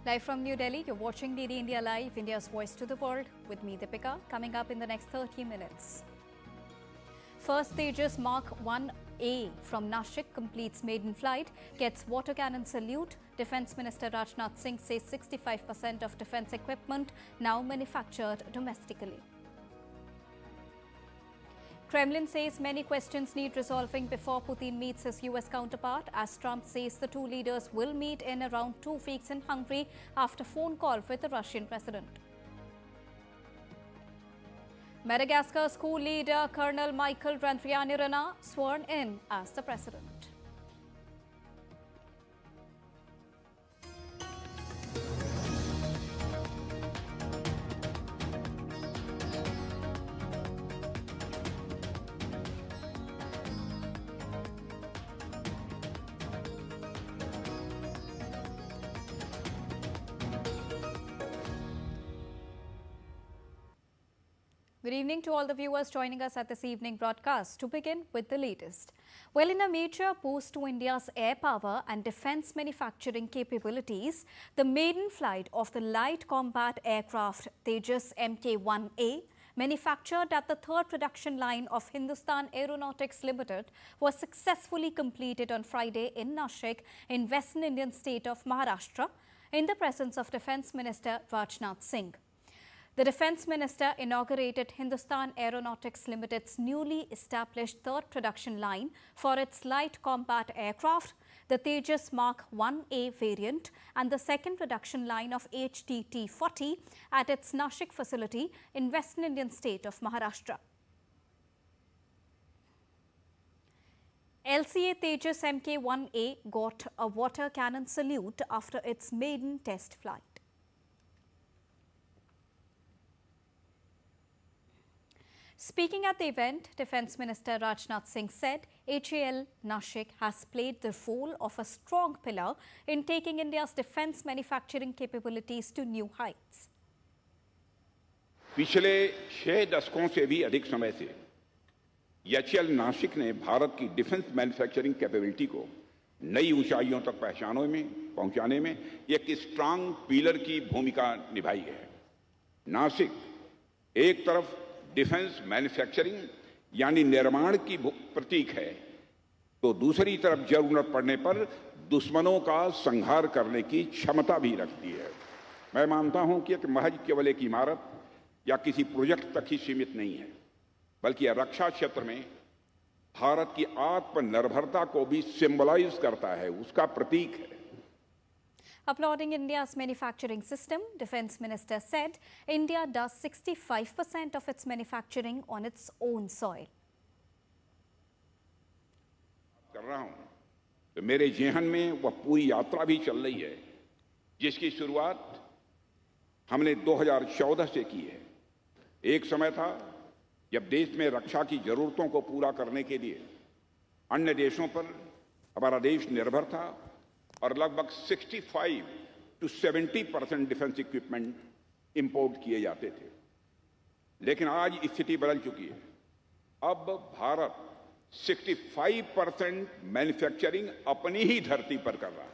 Live from New Delhi, you're watching DD India Live, India's voice to the world, with me, Deepika. Coming up in the next 30 minutes. First Tejas Mk-1A from Nashik completes maiden flight, gets water cannon salute. Defence Minister Rajnath Singh says 65% of defence equipment now manufactured domestically. Kremlin says many questions need resolving before Putin meets his US counterpart, as Trump says the two leaders will meet in around 2 weeks in Hungary after phone call with the Russian president. Madagascar school leader Colonel Michael Randrian sworn in as the president. Good evening to all the viewers joining us at this evening broadcast. To begin with the latest. Well, in a major boost to India's air power and defence manufacturing capabilities, the maiden flight of the light combat aircraft Tejas Mk-1A, manufactured at the third production line of Hindustan Aeronautics Limited, was successfully completed on Friday in Nashik in Western Indian state of Maharashtra, in the presence of Defence Minister Rajnath Singh. The Defence Minister inaugurated Hindustan Aeronautics Limited's newly established third production line for its light combat aircraft, the Tejas Mk-1A variant, and the second production line of HTT-40 at its Nashik facility in Western Indian state of Maharashtra. LCA Tejas Mk-1A got a water cannon salute after its maiden test flight. Speaking at the event, Defence Minister Rajnath Singh said HAL Nashik has played the role of a strong pillar in taking India's defence manufacturing capabilities to new heights. पिछले 6 दशकों से भी अधिक समय से HAL Nashik ने भारत की defence manufacturing capability को नई ऊंचाइयों तक पहुंचाने में एक स्ट्रांग पिलर की भूमिका निभाई है। नासिक एक तरफ डिफेंस मैन्युफैक्चरिंग यानी निर्माण की प्रतीक है, तो दूसरी तरफ जरूरत पड़ने पर दुश्मनों का संहार करने की क्षमता भी रखती है। मैं मानता हूं कि महज केवल एक इमारत या किसी प्रोजेक्ट तक ही सीमित नहीं है, बल्कि यह रक्षा क्षेत्र में भारत की आत्मनिर्भरता को भी सिंबलाइज करता है, उसका प्रतीक है। Applauding India's manufacturing system, Defence Minister said India does 65% of its manufacturing on its own soil. कर रहा हूं तो मेरे जेहन में वह पूरी यात्रा भी चल रही है, जिसकी शुरुआत हमने 2014 से की है। एक समय था जब देश में रक्षा की जरूरतों को पूरा करने के लिए अन्य देशों पर हमारा देश निर्भर था और लगभग 65 to 70% डिफेंस इक्विपमेंट इंपोर्ट किए जाते थे। लेकिन आज स्थिति बदल चुकी है। अब भारत 65% मैन्युफैक्चरिंग अपनी ही धरती पर कर रहा है।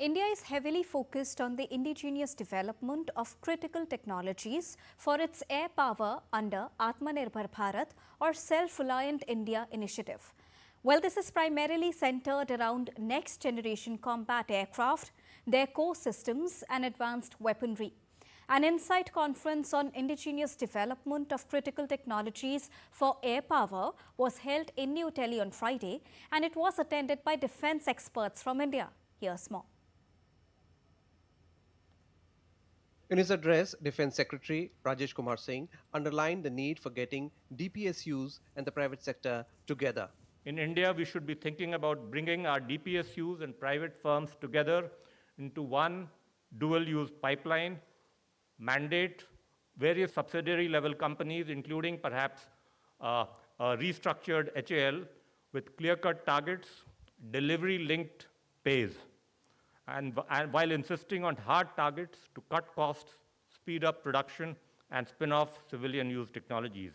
India is heavily focused on the indigenous development of critical technologies for its air power under Atmanirbhar Bharat or Self-Reliant India initiative. Well, this is primarily centered around next-generation combat aircraft, their core systems and advanced weaponry. An insight conference on indigenous development of critical technologies for air power was held in New Delhi on Friday, and it was attended by defence experts from India. Here's more. In his address, Defence Secretary Rajesh Kumar Singh underlined the need for getting DPSUs and the private sector together. In India, we should be thinking about bringing our DPSUs and private firms together into one dual-use pipeline, mandate various subsidiary level companies, including perhaps a restructured HAL with clear-cut targets, delivery-linked pays, and while insisting on hard targets to cut costs, speed up production, and spin off civilian-use technologies.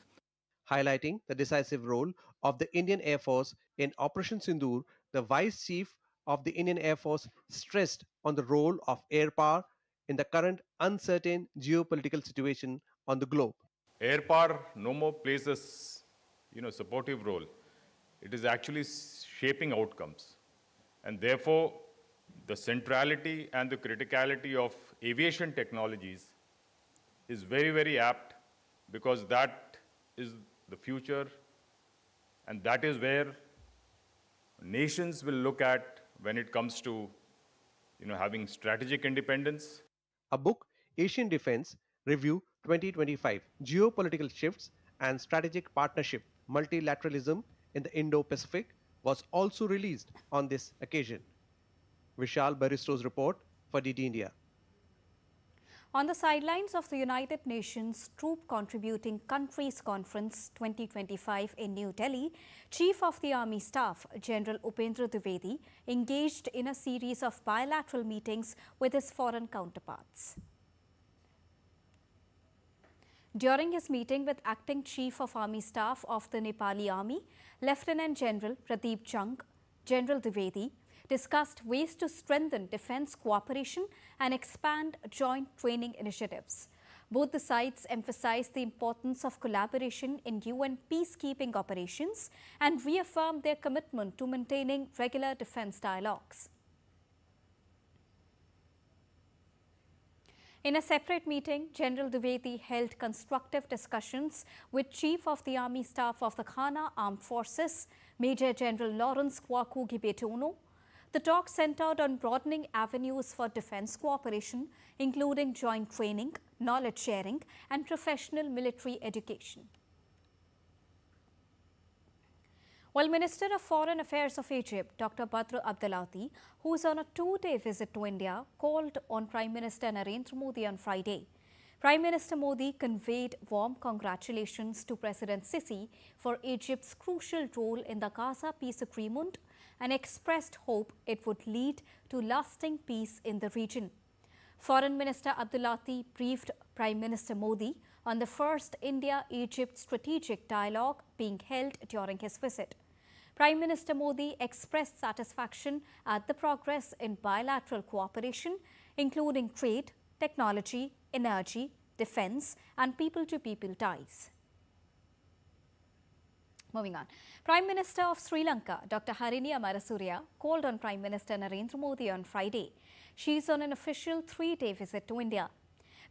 Highlighting the decisive role of the Indian Air Force in Operation Sindoor, the Vice Chief of the Indian Air Force stressed on the role of air power in the current uncertain geopolitical situation on the globe. Air power no more plays a supportive role. It is actually shaping outcomes. And therefore, the centrality and the criticality of aviation technologies is very, very apt, because that is the future, and that is where nations will look at when it comes to having strategic independence. A book, Asian Defense Review 2025, Geopolitical Shifts and Strategic Partnership, Multilateralism in the Indo-Pacific, was also released on this occasion. Vishal Baristo's report for DD India. On the sidelines of the United Nations Troop Contributing Countries Conference 2025 in New Delhi, Chief of the Army Staff, General Upendra Dwivedi, engaged in a series of bilateral meetings with his foreign counterparts. During his meeting with Acting Chief of Army Staff of the Nepali Army, Lieutenant General Pradeep Chung, General Dwivedi discussed ways to strengthen defense cooperation and expand joint training initiatives. Both the sides emphasized the importance of collaboration in UN peacekeeping operations and reaffirmed their commitment to maintaining regular defense dialogues. In a separate meeting, General Dwivedi held constructive discussions with Chief of the Army Staff of the Ghana Armed Forces, Major General Lawrence Kwaku Gibetono. The talk centered on broadening avenues for defense cooperation, including joint training, knowledge sharing, and professional military education. While Minister of Foreign Affairs of Egypt, Dr. Badr Abdelati, who is on a two-day visit to India, called on Prime Minister Narendra Modi on Friday. Prime Minister Modi conveyed warm congratulations to President Sisi for Egypt's crucial role in the Gaza peace agreement and expressed hope it would lead to lasting peace in the region. Foreign Minister Abdelati briefed Prime Minister Modi on the first India-Egypt strategic dialogue being held during his visit. Prime Minister Modi expressed satisfaction at the progress in bilateral cooperation, including trade, technology, energy, defense, and people-to-people ties. Moving on. Prime Minister of Sri Lanka, Dr. Harini Amarasuriya, called on Prime Minister Narendra Modi on Friday. She is on an official three-day visit to India.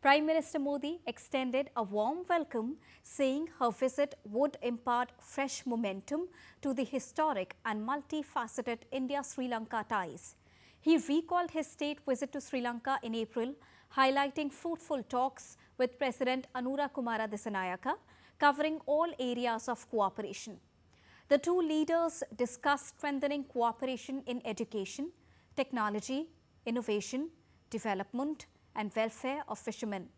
Prime Minister Modi extended a warm welcome, saying her visit would impart fresh momentum to the historic and multifaceted India-Sri Lanka ties. He recalled his state visit to Sri Lanka in April, highlighting fruitful talks with President Anura Kumara Dissanayaka, covering all areas of cooperation. The two leaders discussed strengthening cooperation in education, technology, innovation, development, and welfare of fishermen.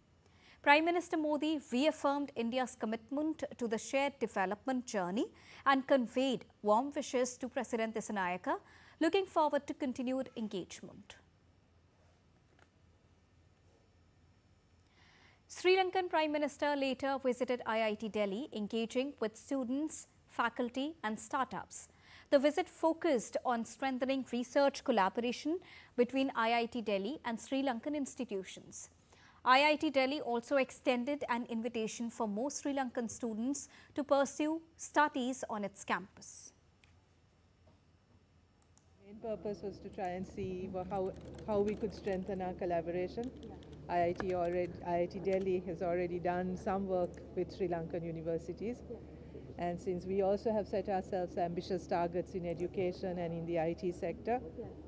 Prime Minister Modi reaffirmed India's commitment to the shared development journey and conveyed warm wishes to President Dissanayaka, looking forward to continued engagement. Sri Lankan Prime Minister later visited IIT Delhi, engaging with students, faculty, and startups. The visit focused on strengthening research collaboration between IIT Delhi and Sri Lankan institutions. IIT Delhi also extended an invitation for more Sri Lankan students to pursue studies on its campus. The main purpose was to try and see how we could strengthen our collaboration. IIT Delhi has already done some work with Sri Lankan universities. And since we also have set ourselves ambitious targets in education and in the IT sector,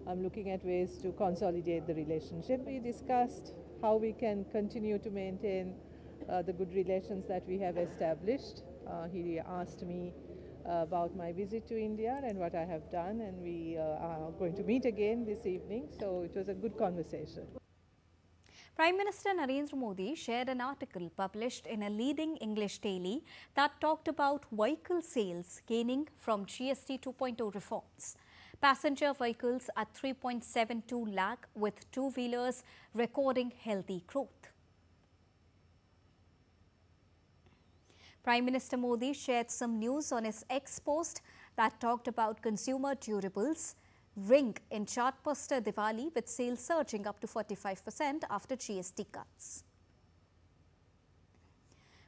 I'm looking at ways to consolidate the relationship. We discussed how we can continue to maintain the good relations that we have established. He asked me about my visit to India and what I have done, and we are going to meet again this evening, so it was a good conversation. Prime Minister Narendra Modi shared an article published in a leading English daily that talked about vehicle sales gaining from GST 2.0 reforms. Passenger vehicles at 3.72 lakh with two-wheelers recording healthy growth. Prime Minister Modi shared some news on his X post that talked about consumer durables, ring in chartbuster Diwali, with sales surging up to 45% after GST cuts.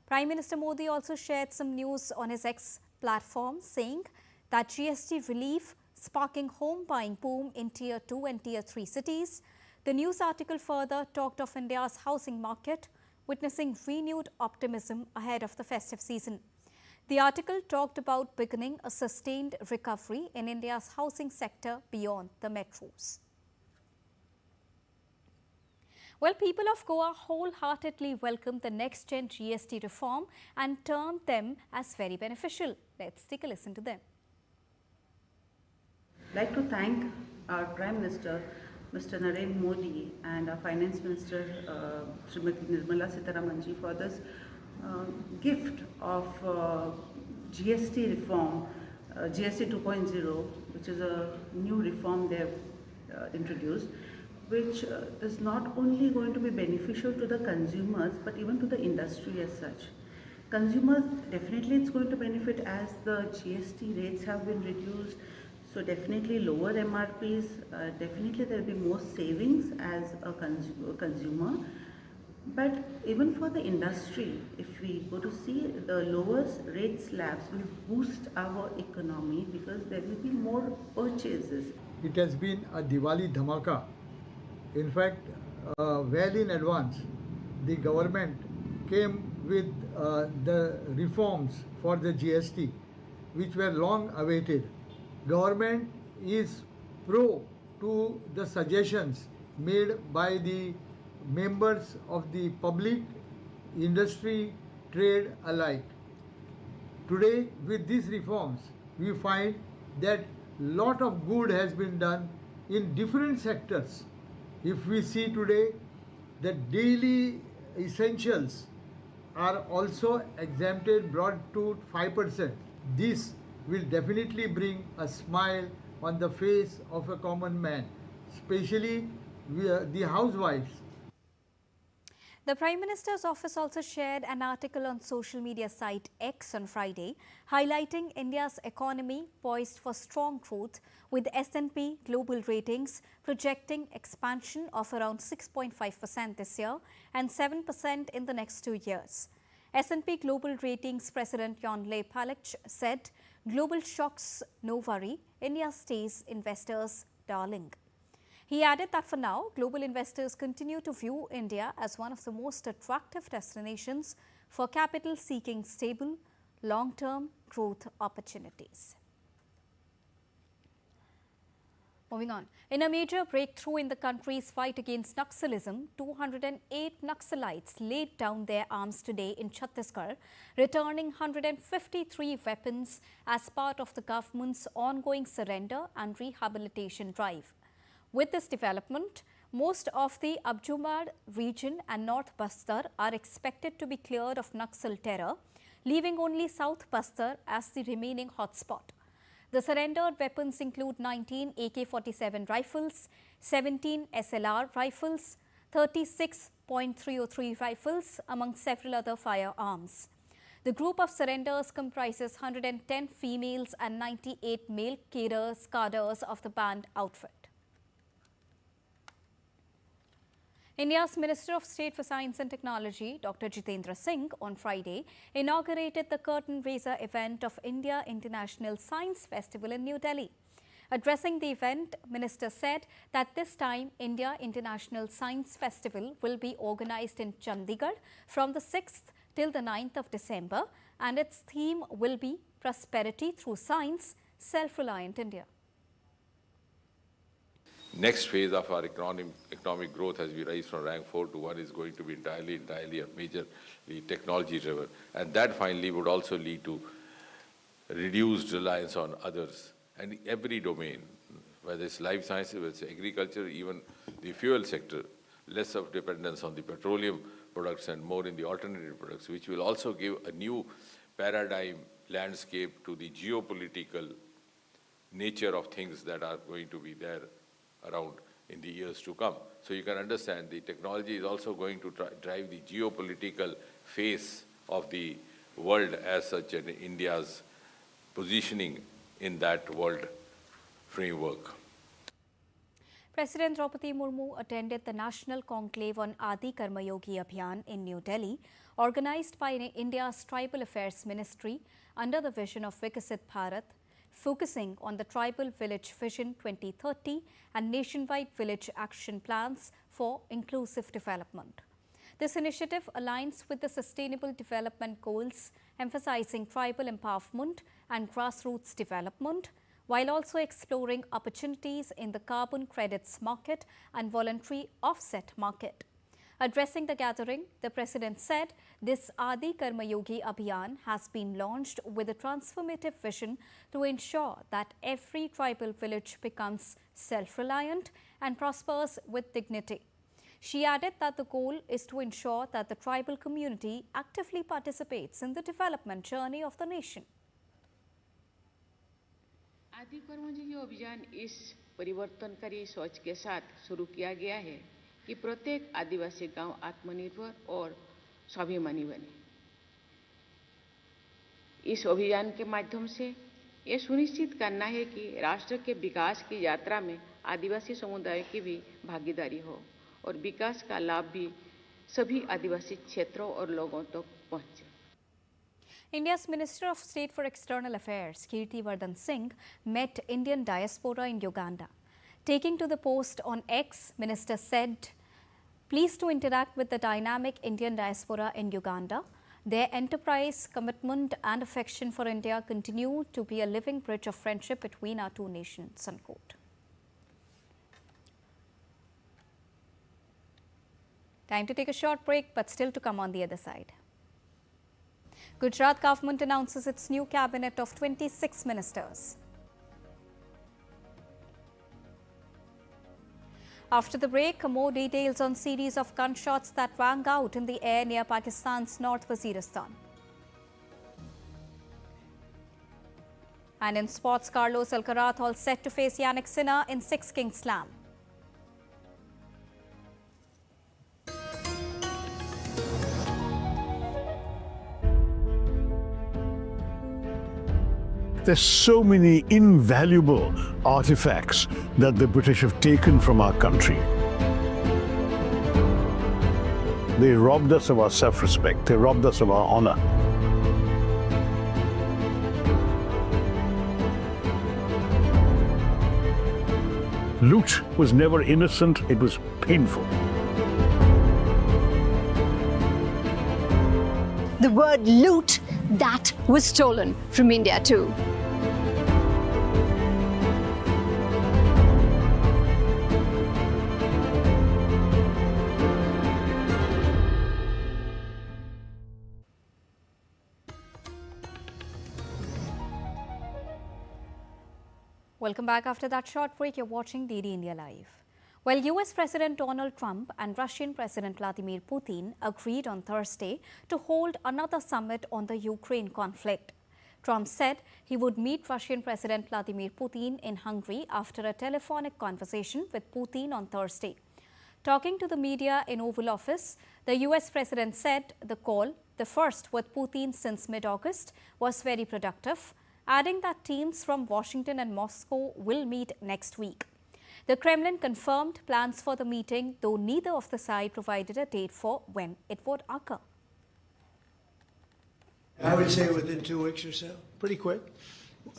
Prime Minister Modi also shared some news on his X platform, saying that GST relief sparking home buying boom in Tier 2 and Tier 3 cities. The news article further talked of India's housing market witnessing renewed optimism ahead of the festive season. The article talked about beginning a sustained recovery in India's housing sector beyond the metros. Well, people of Goa wholeheartedly welcomed the next-gen GST reform and termed them as very beneficial. Let's take a listen to them. I'd like to thank our Prime Minister, Mr. Narendra Modi, and our Finance Minister, Srimati Nirmala Sitharamanji, for this gift of GST reform, GST 2.0, which is a new reform they have introduced, which is not only going to be beneficial to the consumers, but even to the industry as such. Consumers, definitely it's going to benefit as the GST rates have been reduced. So definitely lower MRPs, definitely there will be more savings as a consumer. But even for the industry, if we go to see, the lower rate slabs will boost our economy because there will be more purchases. It has been a Diwali dhamaka. In fact, well in advance, the government came with the reforms for the GST, which were long awaited. Government is pro to the suggestions made by the members of the public, industry, trade alike. Today, with these reforms, we find that lot of good has been done in different sectors. If we see today, the daily essentials are also exempted, brought to 5%. This will definitely bring a smile on the face of a common man, especially the housewives. The Prime Minister's office also shared an article on social media site X on Friday, highlighting India's economy poised for strong growth, with S&P Global Ratings projecting expansion of around 6.5% this year and 7% in the next 2 years. S&P Global Ratings President Yonle Palach said, "Global shocks, no worry, India stays investors' darling." He added that for now, global investors continue to view India as one of the most attractive destinations for capital seeking stable, long-term growth opportunities. Moving on. In a major breakthrough in the country's fight against Naxalism, 208 Naxalites laid down their arms today in Chhattisgarh, returning 153 weapons as part of the government's ongoing surrender and rehabilitation drive. With this development, most of the Abjumad region and North Bastar are expected to be cleared of Naxal terror, leaving only South Bastar as the remaining hotspot. The surrendered weapons include 19 AK-47 rifles, 17 SLR rifles, 36.303 rifles, among several other firearms. The group of surrenders comprises 110 females and 98 male cadres of the band outfit. India's Minister of State for Science and Technology, Dr. Jitendra Singh, on Friday inaugurated the curtain raiser event of India International Science Festival in New Delhi. Addressing the event, Minister said that this time India International Science Festival will be organized in Chandigarh from the 6th till the 9th of December, and its theme will be Prosperity Through Science, Self-Reliant India. Next phase of our economic growth as we rise from rank 4 to 1 is going to be entirely a majorly technology driven, and that finally would also lead to reduced reliance on others, and every domain, whether it's life sciences, whether it's agriculture, even the fuel sector, less of dependence on the petroleum products and more in the alternative products, which will also give a new paradigm landscape to the geopolitical nature of things that are going to be there around in the years to come. So you can understand the technology is also going to drive the geopolitical face of the world as such, and India's positioning in that world framework. President Draupadi Murmu attended the National Conclave on Adi Karma Yogi Abhiyan in New Delhi, organized by India's Tribal Affairs Ministry under the vision of Vikasit Bharat, focusing on the Tribal Village Vision 2030 and nationwide village action plans for inclusive development. This initiative aligns with the Sustainable Development Goals, emphasizing tribal empowerment and grassroots development, while also exploring opportunities in the carbon credits market and voluntary offset market. Addressing the gathering, the President said this Adi Karma Yogi Abhiyan has been launched with a transformative vision to ensure that every tribal village becomes self-reliant and prospers with dignity. She added that the goal is to ensure that the tribal community actively participates in the development journey of the nation. आदि कर्मयोगी अभियान इस परिवर्तनकारी सोच के साथ शुरू किया गया है कि प्रत्येक आदिवासी गांव आत्मनिर्भर और स्वाभिमानी बने। इस अभियान के माध्यम से ये सुनिश्चित करना है कि राष्ट्र के विकास की यात्रा में आदिवासी समुदाय की भी भागीदारी हो और विकास का लाभ भी सभी आदिवासी क्षेत्रों और लोगों तक पहुंचे। India's Minister of State for External Affairs, Kirtivardan Singh, met Indian diaspora in Uganda. Taking to the post on X, Minister said, pleased to interact with the dynamic Indian diaspora in Uganda. Their enterprise, commitment and affection for India continue to be a living bridge of friendship between our two nations, unquote. Time to take a short break, but still to come on the other side. Gujarat government announces its new cabinet of 26 ministers. After the break, more details on series of gunshots that rang out in the air near Pakistan's North Waziristan. And in sports, Carlos Alcaraz all set to face Yannick Sinner in Six Kings Slam. There's so many invaluable artifacts that the British have taken from our country. They robbed us of our self-respect. They robbed us of our honor. Loot was never innocent. It was painful. The word loot, that was stolen from India too. Welcome back. After that short break, you're watching DD India Live. Well, US President Donald Trump and Russian President Vladimir Putin agreed on Thursday to hold another summit on the Ukraine conflict. Trump said he would meet Russian President Vladimir Putin in Hungary after a telephonic conversation with Putin on Thursday. Talking to the media in Oval Office, the US President said the call, the first with Putin since mid-August, was very productive, adding that teams from Washington and Moscow will meet next week. The Kremlin confirmed plans for the meeting, though neither of the side provided a date for when it would occur. I would say within 2 weeks or so, pretty quick.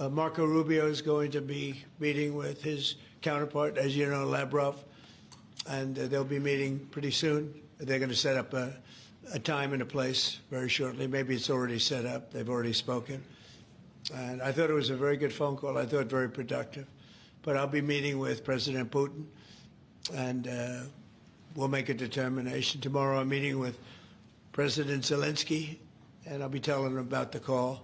Marco Rubio is going to be meeting with his counterpart, as you know, Lavrov, and they'll be meeting pretty soon. They're going to set up a time and a place very shortly. Maybe it's already set up. They've already spoken. And I thought it was a very good phone call. I thought very productive. But I'll be meeting with President Putin, and we'll make a determination. Tomorrow I'm meeting with President Zelensky, and I'll be telling him about the call.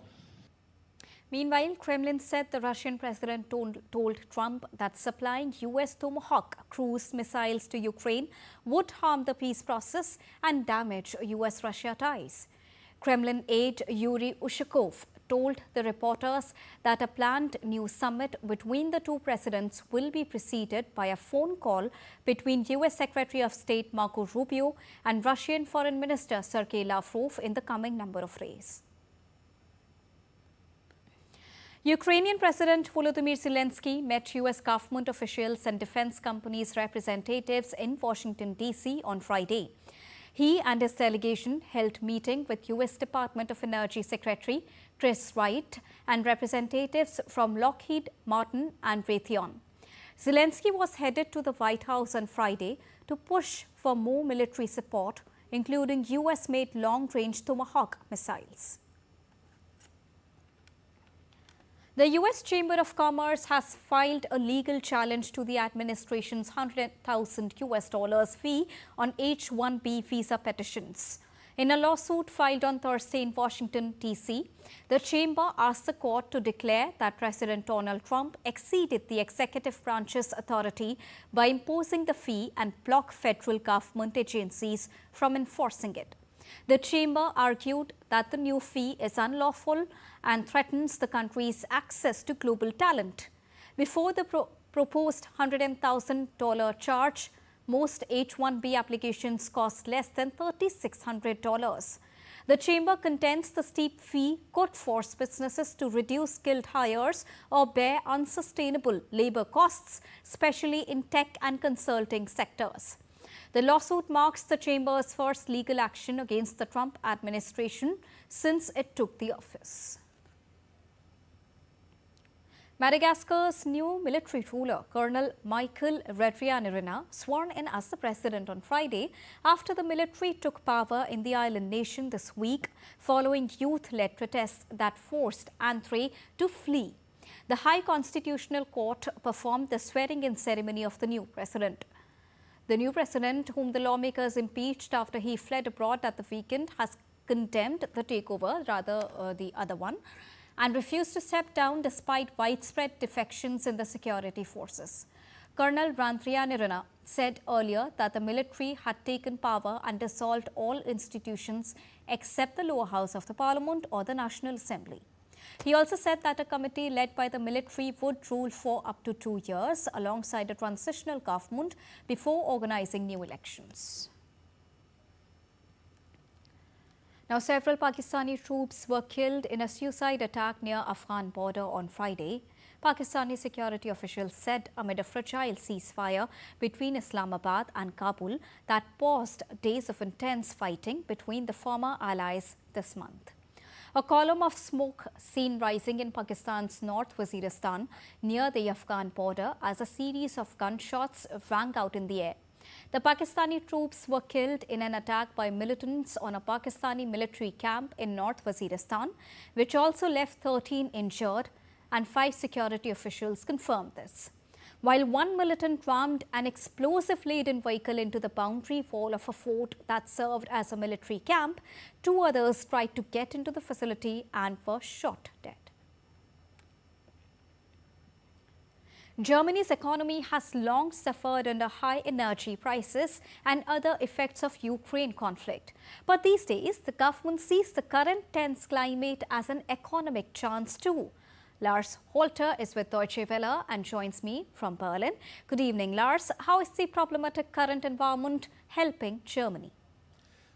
Meanwhile, Kremlin said the Russian president told Trump that supplying US Tomahawk cruise missiles to Ukraine would harm the peace process and damage US-Russia ties. Kremlin aide Yuri Ushakov told the reporters that a planned new summit between the two presidents will be preceded by a phone call between US Secretary of State Marco Rubio and Russian Foreign Minister Sergei Lavrov in the coming number of days. Ukrainian President Volodymyr Zelensky met U.S. government officials and defense companies' representatives in Washington, D.C. on Friday. He and his delegation held meeting with U.S. Department of Energy Secretary Chris Wright and representatives from Lockheed Martin and Raytheon. Zelensky was headed to the White House on Friday to push for more military support, including U.S.-made long-range Tomahawk missiles. The U.S. Chamber of Commerce has filed a legal challenge to the administration's $100,000 fee on H-1B visa petitions. In a lawsuit filed on Thursday in Washington, D.C., the chamber asked the court to declare that President Donald Trump exceeded the executive branch's authority by imposing the fee and block federal government agencies from enforcing it. The chamber argued that the new fee is unlawful and threatens the country's access to global talent. Before the proposed $100,000 charge, most H-1B applications cost less than $3,600. The chamber contends the steep fee could force businesses to reduce skilled hires or bear unsustainable labor costs, especially in tech and consulting sectors. The lawsuit marks the chamber's first legal action against the Trump administration since it took the office. Madagascar's new military ruler, Colonel Michael Randrian, sworn in as the president on Friday after the military took power in the island nation this week following youth-led protests that forced Andre to flee. The High Constitutional Court performed the swearing-in ceremony of the new president. The new president, whom the lawmakers impeached after he fled abroad at the weekend, has condemned the takeover, the other one, and refused to step down despite widespread defections in the security forces. Colonel Randrian said earlier that the military had taken power and dissolved all institutions except the lower house of the parliament or the National Assembly. He also said that a committee led by the military would rule for up to 2 years alongside a transitional government before organizing new elections. Now, several Pakistani troops were killed in a suicide attack near Afghan border on Friday. Pakistani security officials said amid a fragile ceasefire between Islamabad and Kabul that paused days of intense fighting between the former allies this month. A column of smoke seen rising in Pakistan's North Waziristan near the Afghan border as a series of gunshots rang out in the air. The Pakistani troops were killed in an attack by militants on a Pakistani military camp in North Waziristan, which also left 13 injured, and 5 security officials confirmed this. While one militant rammed an explosive-laden vehicle into the boundary wall of a fort that served as a military camp, 2 others tried to get into the facility and were shot dead. Germany's economy has long suffered under high energy prices and other effects of Ukraine conflict. But these days, the government sees the current tense climate as an economic chance too. Lars Holter is with Deutsche Welle and joins me from Berlin. Good evening, Lars. How is the problematic current environment helping Germany?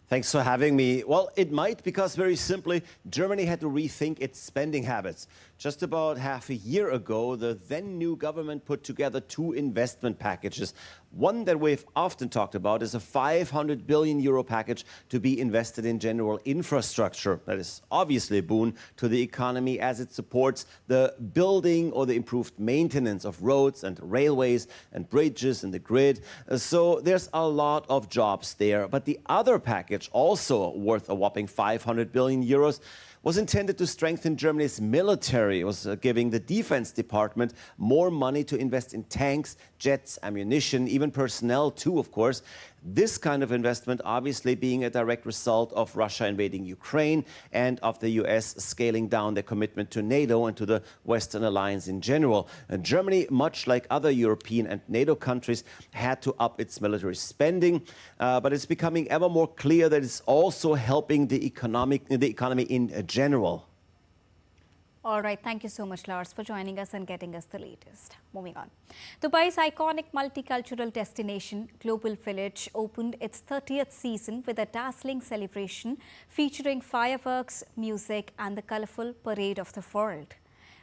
Thanks for having me. Well, it might, because very simply, Germany had to rethink its spending habits. Just about half a year ago, the then new government put together 2 investment packages. One that we've often talked about is a 500 billion euro package to be invested in general infrastructure. That is obviously a boon to the economy as it supports the building or the improved maintenance of roads and railways and bridges and the grid. So there's a lot of jobs there. But the other package, also worth a whopping 500 billion euros, was intended to strengthen Germany's military. It was giving the defense department more money to invest in tanks, jets, ammunition, even personnel too, of course. This kind of investment obviously being a direct result of Russia invading Ukraine and of the US scaling down their commitment to NATO and to the Western alliance in general. And Germany, much like other European and NATO countries, had to up its military spending, but it's becoming ever more clear that it's also helping the economy in general. All right, thank you so much, Lars, for joining us and getting us the latest. Moving on. Dubai's iconic multicultural destination, Global Village, opened its 30th season with a dazzling celebration featuring fireworks, music, and the colorful Parade of the World.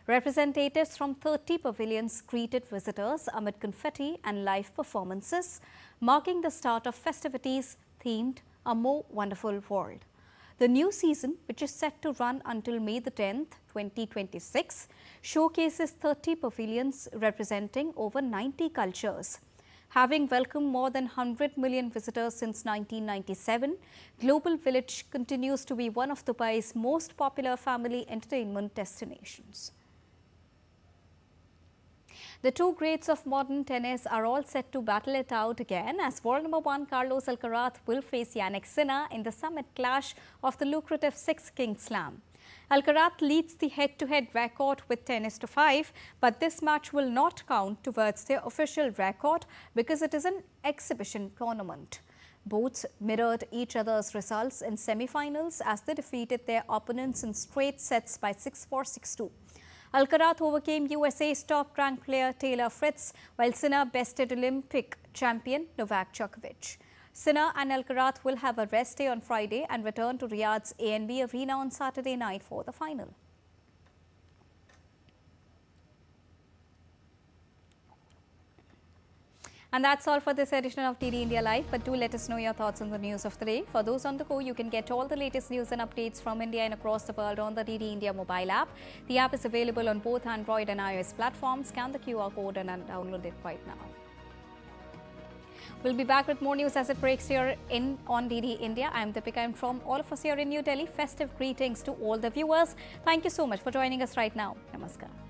Representatives from 30 pavilions greeted visitors amid confetti and live performances, marking the start of festivities themed A More Wonderful World. The new season, which is set to run until May the 10th, 2026, showcases 30 pavilions representing over 90 cultures. Having welcomed more than 100 million visitors since 1997, Global Village continues to be one of Dubai's most popular family entertainment destinations. The two greats of modern tennis are all set to battle it out again as world number 1 Carlos Alcaraz will face Jannik Sinner in the summit clash of the lucrative 6 Kings Slam. Alcaraz leads the head-to-head record with 10-5, but this match will not count towards their official record because it is an exhibition tournament. Both mirrored each other's results in semi-finals as they defeated their opponents in straight sets by 6-4, 6-2. Alcaraz overcame USA's top-ranked player Taylor Fritz, while Sinner bested Olympic champion Novak Djokovic. Sinner and Alcaraz will have a rest day on Friday and return to Riyadh's ANB Arena on Saturday night for the final. And that's all for this edition of DD India Live, but do let us know your thoughts on the news of the day. For those on the go, you can get all the latest news and updates from India and across the world on the DD India mobile app. The app is available on both Android and iOS platforms. Scan the QR code and download it right now. We'll be back with more news as it breaks here on DD India. I'm Deepika, and from all of us here in New Delhi, festive greetings to all the viewers. Thank you so much for joining us right now. Namaskar.